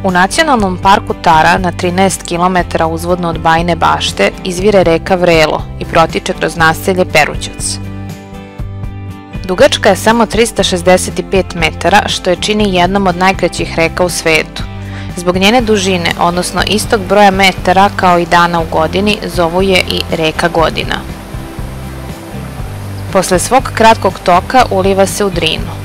U Nacionalnom parku Tara na 13 km uzvodno od Bajine Bašte izvire reka Vrelo i protiče kroz naselje Perućac. Dugačka je samo 365 metara, što je čini jednom od najkraćih reka u svetu. Zbog njene dužine, odnosno istog broja metara kao i dana u godini, zovu je i reka Godina. Posle svog kratkog toka uliva se u Drinu.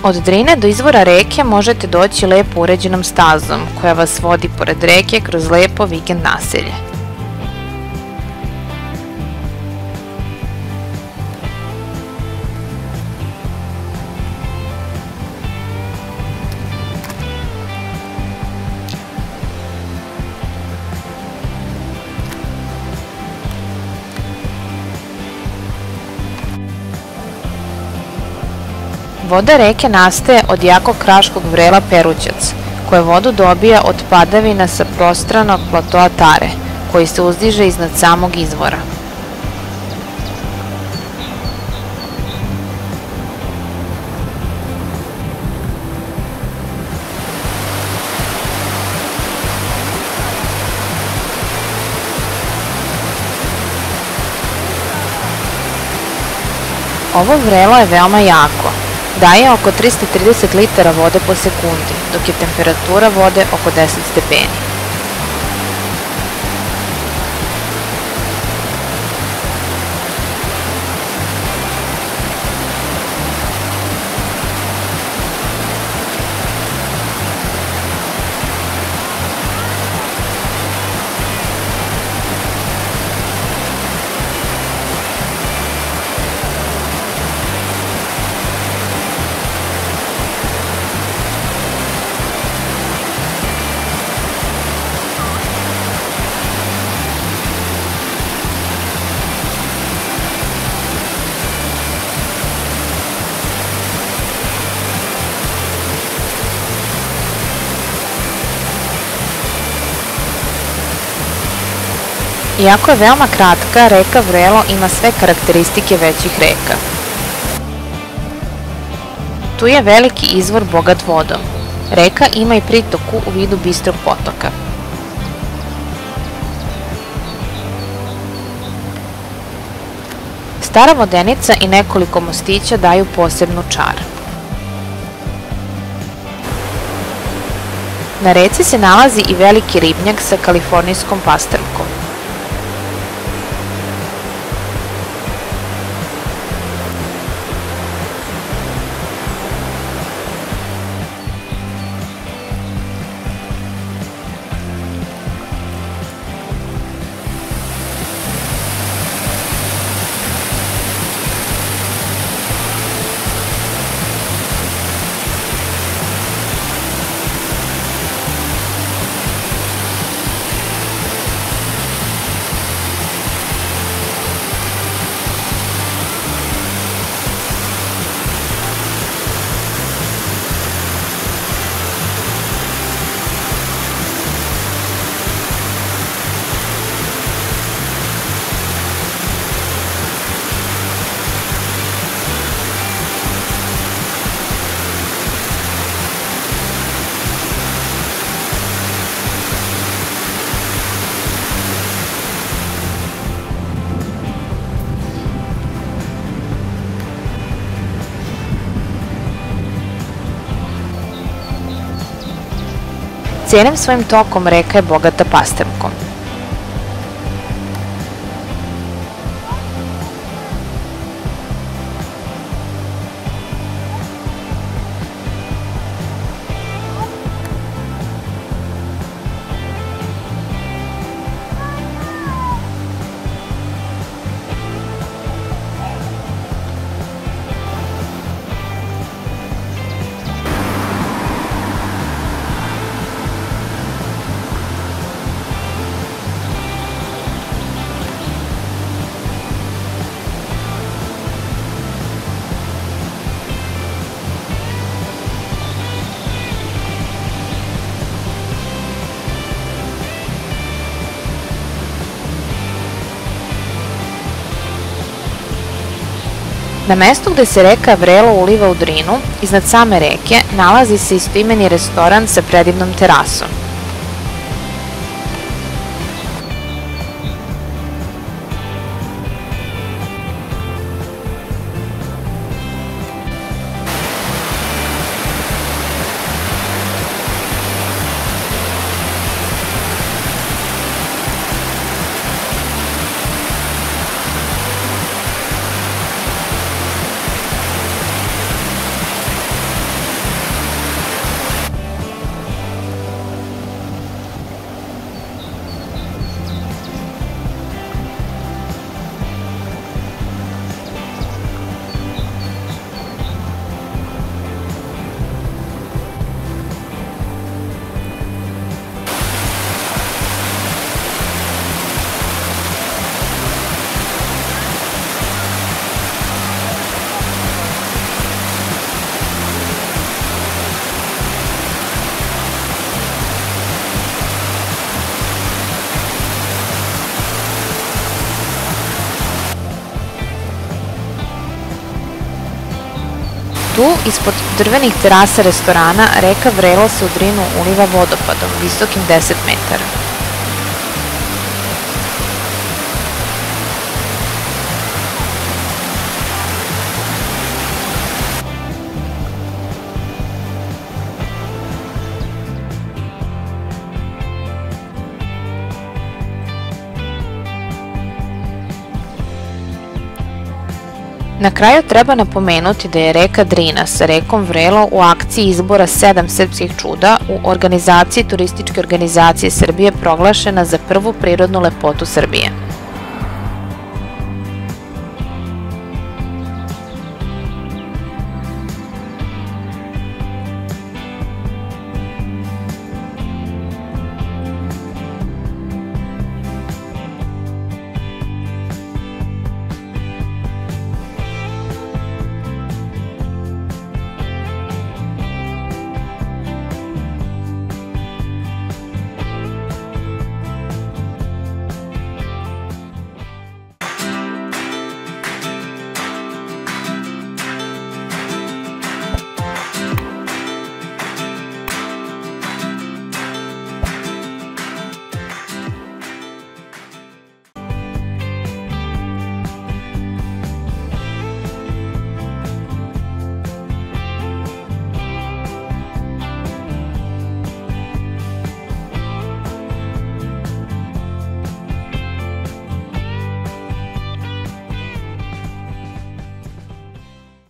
Od Drine do izvora reke možete doći lepo uređenom stazom koja vas vodi pored reke kroz lepo vikend naselje. Voda reke nastaje od jakog kraškog vrela Perućac, koje vodu dobija od padavina sa prostranog platoa Tare, koji se uzdiže iznad samog izvora. Ovo vrelo je veoma jako. Daje oko 330 litara vode po sekundi, dok je temperatura vode oko 10 stepeni. Iako je veoma kratka, reka Vrelo ima sve karakteristike većih reka. Tu je veliki izvor bogat vodom. Reka ima i pritoku u vidu bistrog potoka. Stara vodenica i nekoliko mostića daju posebnu čar. Na reci se nalazi i veliki ribnjak sa kalifornijskom pastrvkom. Cijelim svojim tokom reka je bogata pastrvkom. Na mestu gde se reka Vrelo uliva u Drinu, iznad same reke, nalazi se istoimeni restoran sa predivnom terasom. Tu, ispod drvenih terasa restorana, reka Vrelo se u Drinu uliva vodopadom, visokim 10 metara. Na kraju treba napomenuti da je reka Drina sa rekom Vrelo u akciji izbora 7 srpskih čuda u organizaciji Turističke organizacije Srbije proglašena za prvu prirodnu lepotu Srbije.